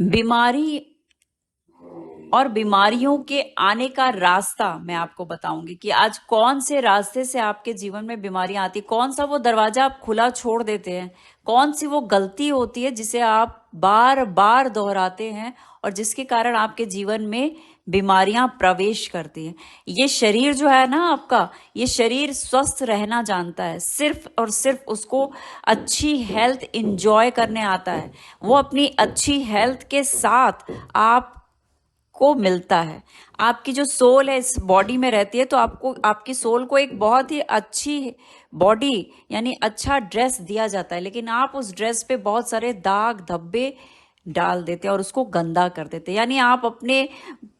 बीमारी और बीमारियों के आने का रास्ता मैं आपको बताऊंगी कि आज कौन से रास्ते से आपके जीवन में बीमारियां आती, कौन सा वो दरवाजा आप खुला छोड़ देते हैं, कौन सी वो गलती होती है जिसे आप बार बार दोहराते हैं और जिसके कारण आपके जीवन में बीमारियां प्रवेश करती हैं। ये शरीर जो है ना आपका, ये शरीर स्वस्थ रहना जानता है, सिर्फ और सिर्फ उसको अच्छी हेल्थ इंजॉय करने आता है। वो अपनी अच्छी हेल्थ के साथ आप को मिलता है। आपकी जो सोल है इस बॉडी में रहती है, तो आपको आपकी सोल को एक बहुत ही अच्छी बॉडी यानी अच्छा ड्रेस दिया जाता है, लेकिन आप उस ड्रेस पे बहुत सारे दाग धब्बे डाल देते हैं और उसको गंदा कर देते हैं। यानी आप अपने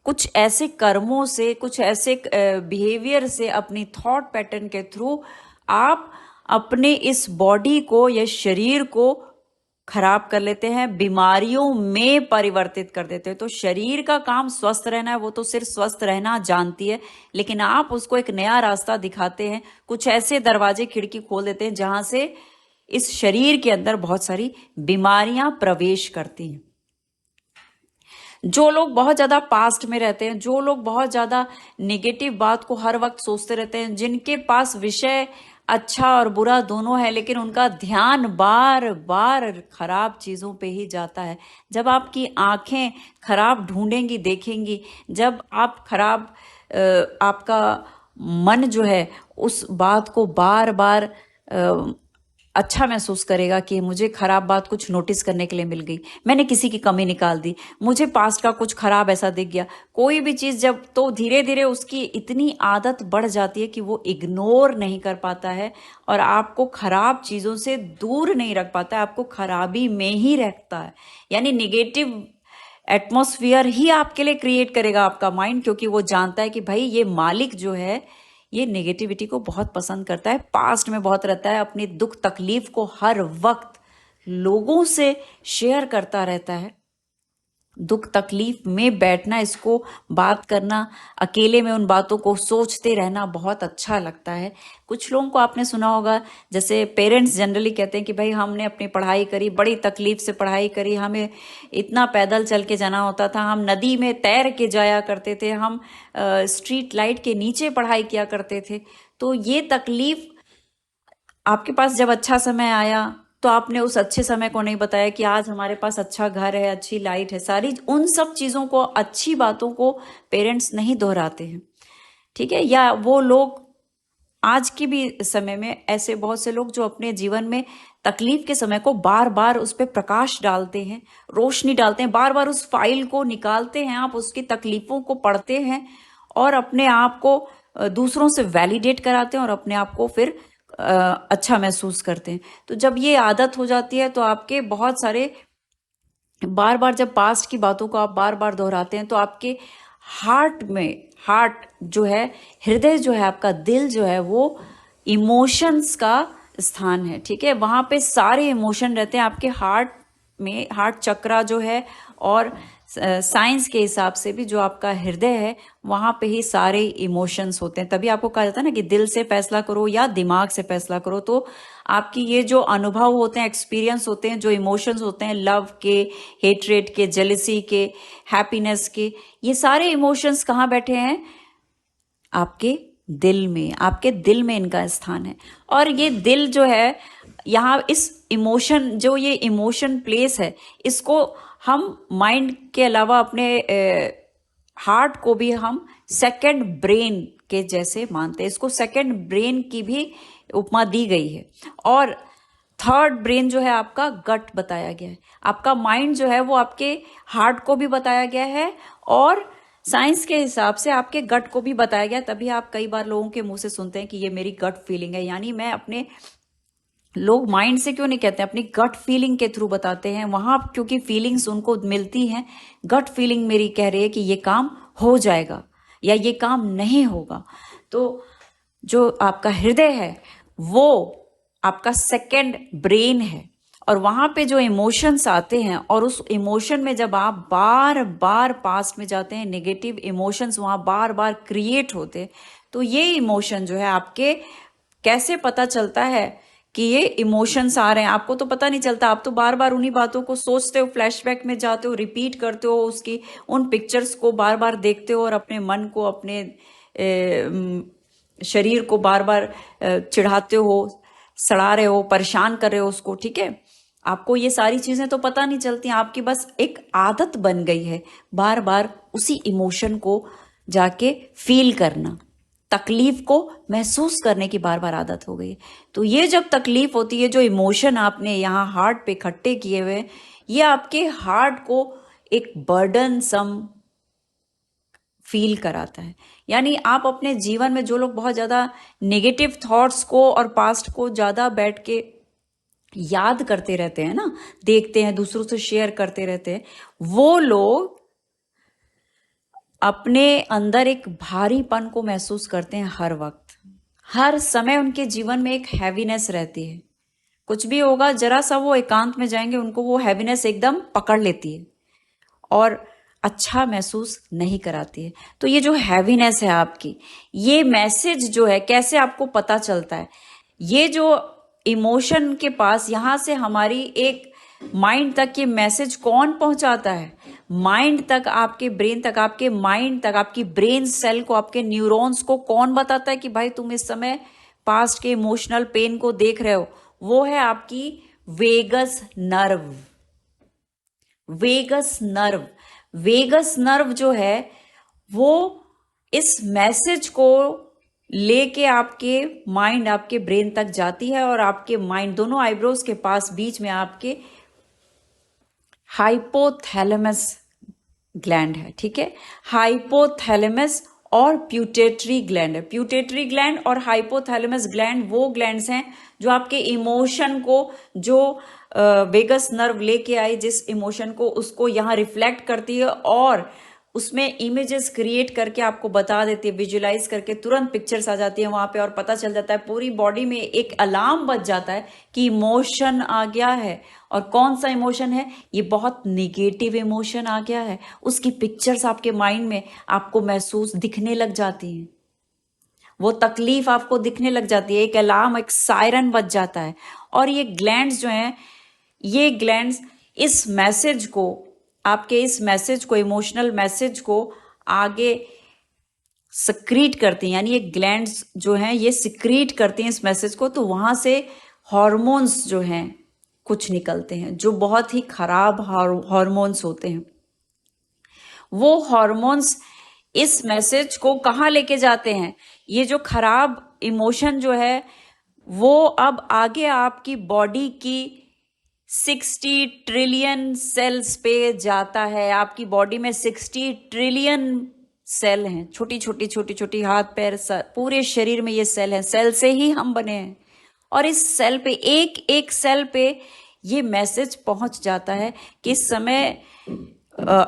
कुछ ऐसे कर्मों से, कुछ ऐसे बिहेवियर से, अपनी थॉट पैटर्न के थ्रू आप अपने इस बॉडी को या शरीर को खराब कर लेते हैं, बीमारियों में परिवर्तित कर देते हैं। तो शरीर का काम स्वस्थ रहना है, वो तो सिर्फ स्वस्थ रहना जानती है, लेकिन आप उसको एक नया रास्ता दिखाते हैं, कुछ ऐसे दरवाजे खिड़की खोल देते हैं जहां से इस शरीर के अंदर बहुत सारी बीमारियां प्रवेश करती हैं। जो लोग बहुत ज्यादा पास्ट में रहते हैं, जो लोग बहुत ज्यादा नेगेटिव बात को हर वक्त सोचते रहते हैं, जिनके पास विषय अच्छा और बुरा दोनों है, लेकिन उनका ध्यान बार बार खराब चीजों पे ही जाता है। जब आपकी आंखें खराब ढूंढेंगी, देखेंगी, जब आप खराब आपका मन जो है उस बात को बार बार अच्छा महसूस करेगा कि मुझे खराब बात कुछ नोटिस करने के लिए मिल गई, मैंने किसी की कमी निकाल दी, मुझे पास्ट का कुछ खराब ऐसा दिख गया, कोई भी चीज जब, तो धीरे धीरे उसकी इतनी आदत बढ़ जाती है कि वो इग्नोर नहीं कर पाता है और आपको खराब चीजों से दूर नहीं रख पाता है, आपको खराबी में ही रखता है। यानी निगेटिव एटमॉस्फेयर ही आपके लिए क्रिएट करेगा आपका माइंड, क्योंकि वो जानता है कि भाई ये मालिक जो है ये नेगेटिविटी को बहुत पसंद करता है, पास्ट में बहुत रहता है, अपनी दुख तकलीफ को हर वक्त लोगों से शेयर करता रहता है। दुख तकलीफ में बैठना, इसको बात करना, अकेले में उन बातों को सोचते रहना बहुत अच्छा लगता है। कुछ लोगों को आपने सुना होगा, जैसे पेरेंट्स जनरली कहते हैं कि भाई हमने अपनी पढ़ाई करी, बड़ी तकलीफ से पढ़ाई करी, हमें इतना पैदल चल के जाना होता था, हम नदी में तैर के जाया करते थे, हम स्ट्रीट लाइट के नीचे पढ़ाई किया करते थे। तो ये तकलीफ आपके पास जब अच्छा समय आया तो आपने उस अच्छे समय को नहीं बताया कि आज हमारे पास अच्छा घर है, अच्छी लाइट है, सारी उन सब चीजों को, अच्छी बातों को पेरेंट्स नहीं दोहराते हैं। ठीक है, या वो लोग आज के भी समय में ऐसे बहुत से लोग जो अपने जीवन में तकलीफ के समय को बार बार उस पर प्रकाश डालते हैं, रोशनी डालते हैं, बार बार उस फाइल को निकालते हैं, आप उसकी तकलीफों को पढ़ते हैं और अपने आप को दूसरों से वैलिडेट कराते हैं और अपने आप को फिर अच्छा महसूस करते हैं। तो जब ये आदत हो जाती है तो आपके बहुत सारे, बार बार जब पास्ट की बातों को आप बार बार दोहराते हैं तो आपके हार्ट में, हार्ट जो है, हृदय जो है, आपका दिल जो है, वो इमोशंस का स्थान है। ठीक है, वहां पे सारे इमोशन रहते हैं आपके हार्ट में, हार्ट चक्रा जो है, और साइंस के हिसाब से भी जो आपका हृदय है वहां पे ही सारे इमोशंस होते हैं। तभी आपको कहा जाता है ना कि दिल से फैसला करो या दिमाग से फैसला करो। तो आपकी ये जो अनुभव होते हैं, एक्सपीरियंस होते हैं, जो इमोशंस होते हैं, लव के, हेट्रेड के, जेलिसी के, हैप्पीनेस के, ये सारे इमोशंस कहाँ बैठे हैं? आपके दिल में, आपके दिल में इनका स्थान है। और ये दिल जो है, यहाँ इस इमोशन, जो ये इमोशन प्लेस है, इसको हम माइंड के अलावा अपने हार्ट को भी हम सेकंड ब्रेन के जैसे मानते हैं। इसको सेकंड ब्रेन की भी उपमा दी गई है। और थर्ड ब्रेन जो है आपका गट बताया गया है। आपका माइंड जो है वो आपके हार्ट को भी बताया गया है और साइंस के हिसाब से आपके गट को भी बताया गया। तभी आप कई बार लोगों के मुंह से सुनते हैं कि ये मेरी गट फीलिंग है। यानी मैं अपने, लोग माइंड से क्यों नहीं कहते, अपनी गट फीलिंग के थ्रू बताते हैं वहां, क्योंकि फीलिंग्स उनको मिलती हैं। गट फीलिंग मेरी कह रही है कि ये काम हो जाएगा या ये काम नहीं होगा। तो जो आपका हृदय है वो आपका सेकंड ब्रेन है और वहां पे जो इमोशंस आते हैं और उस इमोशन में जब आप बार बार पास्ट में जाते हैं, नेगेटिव इमोशंस वहां बार बार क्रिएट होते हैं। तो ये इमोशन जो है आपके, कैसे पता चलता है कि ये इमोशंस आ रहे हैं, आपको तो पता नहीं चलता, आप तो बार बार उन्हीं बातों को सोचते हो, फ्लैशबैक में जाते हो, रिपीट करते हो उसकी, उन पिक्चर्स को बार बार देखते हो और अपने मन को, अपने शरीर को बार बार चिढ़ाते हो, सड़ा रहे हो, परेशान कर रहे हो उसको। ठीक है, आपको ये सारी चीजें तो पता नहीं चलती, आपकी बस एक आदत बन गई है बार बार उसी इमोशन को जाके फील करना, तकलीफ को महसूस करने की बार बार आदत हो गई है। तो ये जब तकलीफ होती है, जो इमोशन आपने यहाँ हार्ट पे इकट्ठे किए हुए, ये आपके हार्ट को एक बर्डन सम फील कराता है। यानी आप अपने जीवन में जो लोग बहुत ज़्यादा नेगेटिव थॉट्स को और पास्ट को ज़्यादा बैठ के याद करते रहते हैं ना, देखते हैं, दूसरों से शेयर करते रहते हैं, वो लोग अपने अंदर एक भारीपन को महसूस करते हैं हर वक्त, हर समय उनके जीवन में एक हैवीनेस रहती है। कुछ भी होगा, जरा सा वो एकांत में जाएंगे, उनको वो हैवीनेस एकदम पकड़ लेती है और अच्छा महसूस नहीं कराती है। तो ये जो हैवीनेस है आपकी, ये मैसेज जो है, कैसे आपको पता चलता है? ये जो इमोशन के पास, यहाँ से हमारी एक माइंड तक ये मैसेज कौन पहुंचाता है? माइंड तक, आपके ब्रेन तक, आपके माइंड तक, आपकी ब्रेन सेल को, आपके न्यूरॉन्स को कौन बताता है कि भाई तुम इस समय पास्ट के इमोशनल पेन को देख रहे हो? वो है आपकी vagus nerve. Vagus nerve, vagus nerve जो है वो इस मैसेज को लेके आपके माइंड, आपके ब्रेन तक जाती है, और आपके माइंड, दोनों आईब्रोज के पास बीच में आपके हाइपोथैलेमस ग्लैंड है। ठीक है, हाइपोथैलेमस और प्यूटेटरी ग्लैंड है। प्यूटेटरी ग्लैंड और हाइपोथैलेमस ग्लैंड वो ग्लैंड्स हैं जो आपके इमोशन को, जो वेगस नर्व लेके आई जिस इमोशन को, उसको यहाँ रिफ्लेक्ट करती है और उसमें इमेजेस क्रिएट करके आपको बता देती है, विजुलाइज करके तुरंत पिक्चर्स आ जाती है वहां पे, और पता चल जाता है, पूरी बॉडी में एक अलार्म बज जाता है कि इमोशन आ गया है। और कौन सा इमोशन है? ये बहुत निगेटिव इमोशन आ गया है। उसकी पिक्चर्स आपके माइंड में आपको महसूस दिखने लग जाती हैं, वो तकलीफ आपको दिखने लग जाती है, एक अलार्म, एक सायरन बज जाता है। और ये ग्लैंड्स जो हैं, ये ग्लैंड्स इस मैसेज को, आपके इस मैसेज को, इमोशनल मैसेज को आगे सिक्रीट करती हैं। यानी ये ग्लैंड्स जो हैं ये सिक्रीट करती हैं इस मैसेज को, तो वहां से हॉर्मोन्स जो हैं कुछ निकलते हैं, जो बहुत ही खराब हॉर्मोन्स होते हैं। वो हॉर्मोन्स इस मैसेज को कहाँ लेके जाते हैं? ये जो खराब इमोशन जो है वो अब आगे आपकी बॉडी की 60 ट्रिलियन सेल्स पे जाता है। आपकी बॉडी में 60 ट्रिलियन सेल हैं, छोटी छोटी छोटी छोटी, हाथ पैर पूरे शरीर में ये सेल हैं। सेल से ही हम बने हैं, और इस सेल पे, एक एक सेल पे ये मैसेज पहुंच जाता है कि इस समय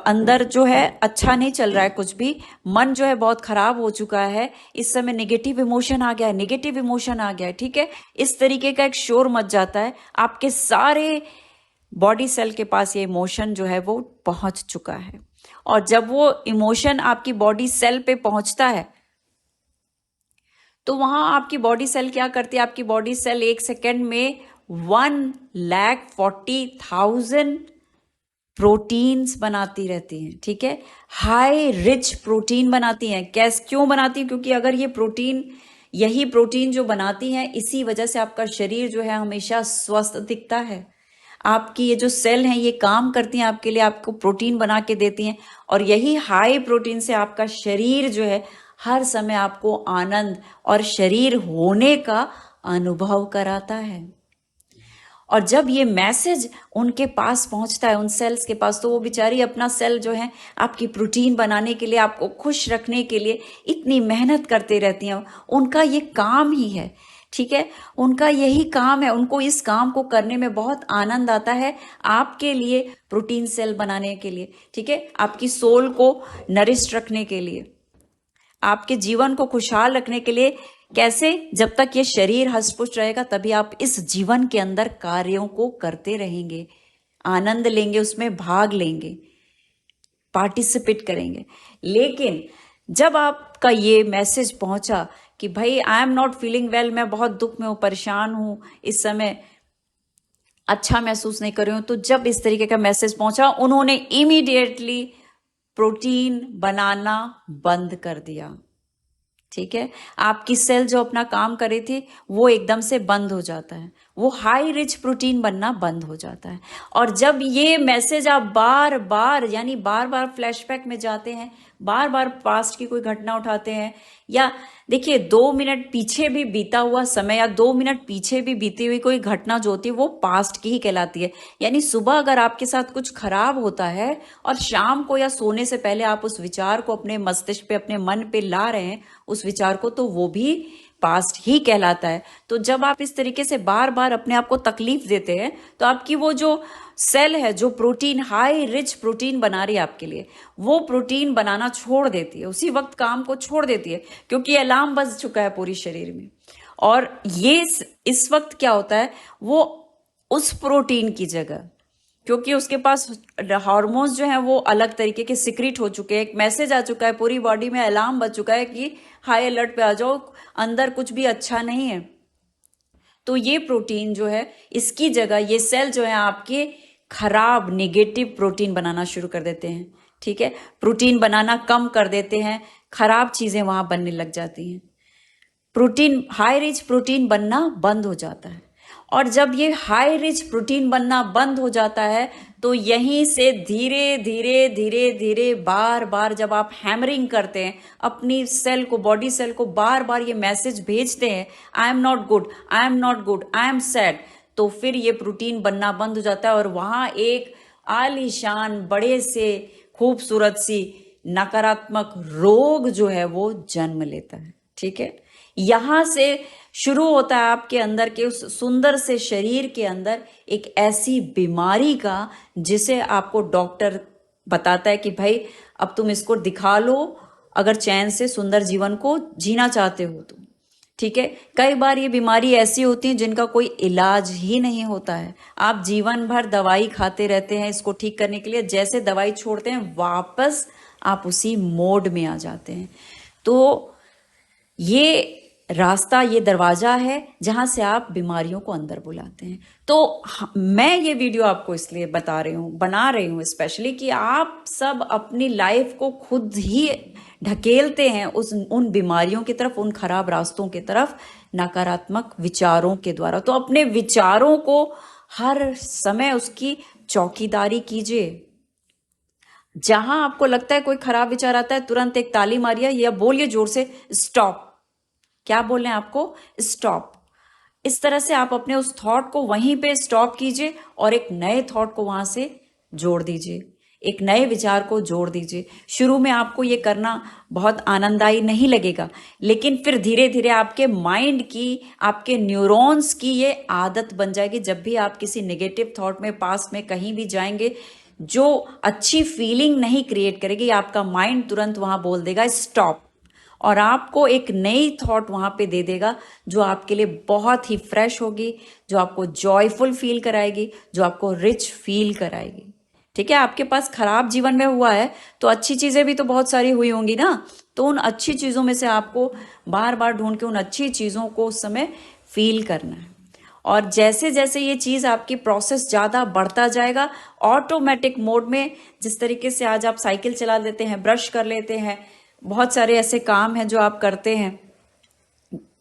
अंदर जो है अच्छा नहीं चल रहा है, कुछ भी, मन जो है बहुत खराब हो चुका है, इस समय नेगेटिव इमोशन आ गया है, नेगेटिव इमोशन आ गया है। ठीक है, इस तरीके का एक शोर मच जाता है, आपके सारे बॉडी सेल के पास ये इमोशन जो है वो पहुंच चुका है। और जब वो इमोशन आपकी बॉडी सेल पे पहुंचता है तो वहां आपकी बॉडी सेल क्या करती है? आपकी बॉडी सेल 1 सेकेंड में 1,40,000 प्रोटीन्स बनाती रहती हैं। ठीक है, हाई रिच प्रोटीन बनाती हैं। क्यों बनाती हैं? क्योंकि अगर ये प्रोटीन, यही प्रोटीन जो बनाती हैं, इसी वजह से आपका शरीर जो है हमेशा स्वस्थ दिखता है। आपकी ये जो सेल हैं ये काम करती हैं आपके लिए, आपको प्रोटीन बना के देती हैं, और यही हाई प्रोटीन से आपका शरीर जो है हर समय आपको आनंद और शरीर होने का अनुभव कराता है। और जब ये मैसेज उनके पास पहुंचता है, उन सेल्स के पास, तो वो बेचारी अपना सेल जो है आपकी प्रोटीन बनाने के लिए, आपको खुश रखने के लिए इतनी मेहनत करते रहती हैं। उनका ये काम ही है। ठीक है, उनका यही काम है, उनको इस काम को करने में बहुत आनंद आता है, आपके लिए प्रोटीन सेल बनाने के लिए। ठीक है, आपकी सोल को नरिश रखने के लिए, आपके जीवन को खुशहाल रखने के लिए। कैसे? जब तक ये शरीर हष्ट-पुष्ट रहेगा तभी आप इस जीवन के अंदर कार्यों को करते रहेंगे, आनंद लेंगे, उसमें भाग लेंगे, पार्टिसिपेट करेंगे। लेकिन जब आपका ये मैसेज पहुंचा कि भाई I am not feeling well, मैं बहुत दुख में हूँ, परेशान हूँ, इस समय अच्छा महसूस नहीं कर रही हूँ, तो जब इस तरीके का मैसेज पहुंचा, उन्होंने इमीडिएटली प्रोटीन बनाना बंद कर दिया। ठीक है, आपकी सेल जो अपना काम कर रही थी वो एकदम से बंद हो जाता है, वो हाई रिच प्रोटीन बनना बंद हो जाता है। और जब ये मैसेज आप बार बार, यानी बार बार फ्लैशबैक में जाते हैं, बार बार पास्ट की कोई घटना उठाते हैं, या देखिए 2 मिनट पीछे भी बीता हुआ समय या 2 मिनट पीछे भी बीती हुई कोई घटना जो होती है वो पास्ट की ही कहलाती है। यानी सुबह अगर आपके साथ कुछ खराब होता है और शाम को या सोने से पहले आप उस विचार को अपने मस्तिष्क पे, अपने मन पे ला रहे हैं उस विचार को, तो वो भी पास्ट ही कहलाता है। तो जब आप इस तरीके से बार बार अपने आप को तकलीफ देते हैं तो आपकी वो जो सेल है, जो प्रोटीन, हाई रिच प्रोटीन बना रही है आपके लिए, वो प्रोटीन बनाना छोड़ देती है, उसी वक्त काम को छोड़ देती है, क्योंकि अलार्म बज चुका है पूरी शरीर में। और ये इस वक्त क्या होता है, वो उस प्रोटीन की जगह, क्योंकि उसके पास हार्मोन्स जो हैं वो अलग तरीके के सिक्रीट हो चुके हैं, एक मैसेज आ चुका है, पूरी बॉडी में अलार्म बज चुका है कि हाई अलर्ट पे आ जाओ, अंदर कुछ भी अच्छा नहीं है। तो ये प्रोटीन जो है, इसकी जगह ये सेल जो है आपके खराब नेगेटिव प्रोटीन बनाना शुरू कर देते हैं। ठीक है, प्रोटीन बनाना कम कर देते हैं, खराब चीजें वहां बनने लग जाती हैं, प्रोटीन, हाई रिच प्रोटीन बनना बंद हो जाता है। और जब ये हाई रिच प्रोटीन बनना बंद हो जाता है तो यहीं से धीरे धीरे धीरे धीरे बार बार जब आप हैमरिंग करते हैं अपनी सेल को, बॉडी सेल को बार बार ये मैसेज भेजते हैं, I am not good, I am not good, I am sad, तो फिर ये प्रोटीन बनना बंद हो जाता है और वहां एक आलीशान बड़े से खूबसूरत सी नकारात्मक रोग जो है वो जन्म लेता है। ठीक है, यहां से शुरू होता है आपके अंदर के उस सुंदर से शरीर के अंदर एक ऐसी बीमारी का जिसे आपको डॉक्टर बताता है कि भाई अब तुम इसको दिखा लो अगर चैन से सुंदर जीवन को जीना चाहते हो तो। ठीक है, कई बार ये बीमारी ऐसी होती है जिनका कोई इलाज ही नहीं होता है, आप जीवन भर दवाई खाते रहते हैं इसको ठीक करने के लिए, जैसे दवाई छोड़ते हैं वापस आप उसी मोड में आ जाते हैं। तो ये रास्ता, ये दरवाजा है जहां से आप बीमारियों को अंदर बुलाते हैं। तो मैं ये वीडियो आपको इसलिए बना रही हूँ स्पेशली कि आप सब अपनी लाइफ को खुद ही ढकेलते हैं उन बीमारियों की तरफ, उन खराब रास्तों की तरफ, नकारात्मक विचारों के द्वारा। तो अपने विचारों को हर समय उसकी चौकीदारी कीजिए। जहां आपको लगता है कोई खराब विचार आता है, तुरंत एक ताली मारिए या बोलिए जोर से, स्टॉप। क्या बोल रहे हैं आपको? स्टॉप। इस तरह से आप अपने उस थॉट को वहीं पे स्टॉप कीजिए और एक नए थॉट को वहां से जोड़ दीजिए, एक नए विचार को जोड़ दीजिए। शुरू में आपको ये करना बहुत आनंददायी नहीं लगेगा, लेकिन फिर धीरे धीरे आपके माइंड की, आपके न्यूरॉन्स की ये आदत बन जाएगी। जब भी आप किसी नेगेटिव थॉट में, पास में कहीं भी जाएंगे जो अच्छी फीलिंग नहीं क्रिएट करेगी, आपका माइंड तुरंत वहां बोल देगा स्टॉप, और आपको एक नई थॉट वहां पे दे देगा जो आपके लिए बहुत ही फ्रेश होगी, जो आपको जॉयफुल फील कराएगी, जो आपको रिच फील कराएगी। ठीक है, आपके पास खराब जीवन में हुआ है तो अच्छी चीजें भी तो बहुत सारी हुई होंगी ना, तो उन अच्छी चीजों में से आपको बार बार ढूंढ के उन अच्छी चीजों को उस समय फील करना है। और जैसे जैसे ये चीज आपकी प्रोसेस ज्यादा बढ़ता जाएगा, ऑटोमेटिक मोड में, जिस तरीके से आज आप साइकिल चला लेते हैं, ब्रश कर लेते हैं, बहुत सारे ऐसे काम हैं जो आप करते हैं,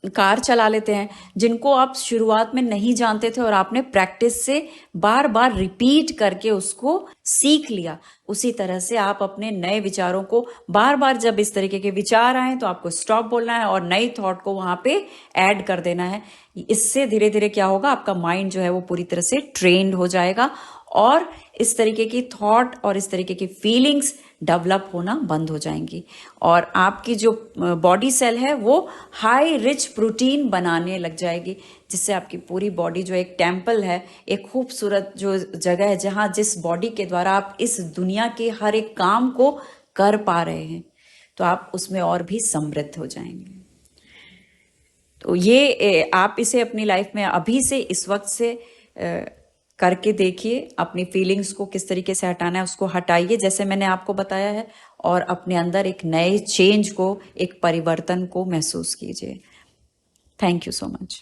कार चला लेते हैं, जिनको आप शुरुआत में नहीं जानते थे और आपने प्रैक्टिस से बार बार रिपीट करके उसको सीख लिया। उसी तरह से आप अपने नए विचारों को बार बार, जब इस तरीके के विचार आए तो आपको स्टॉप बोलना है और नई थॉट को वहां पे ऐड कर देना है। इससे धीरे धीरे क्या होगा, आपका माइंड जो है वो पूरी तरह से ट्रेंड हो जाएगा और इस तरीके की थॉट और इस तरीके की फीलिंग्स डेवलप होना बंद हो जाएंगी और आपकी जो बॉडी सेल है वो हाई रिच प्रोटीन बनाने लग जाएगी, जिससे आपकी पूरी बॉडी जो एक टेम्पल है, एक खूबसूरत जो जगह है जहाँ जिस बॉडी के द्वारा आप इस दुनिया के हर एक काम को कर पा रहे हैं, तो आप उसमें और भी समृद्ध हो जाएंगे। तो ये आप इसे अपनी लाइफ में अभी से, इस वक्त से करके देखिए। अपनी फीलिंग्स को किस तरीके से हटाना है उसको हटाइए जैसे मैंने आपको बताया है, और अपने अंदर एक नए चेंज को, एक परिवर्तन को महसूस कीजिए। Thank you so much.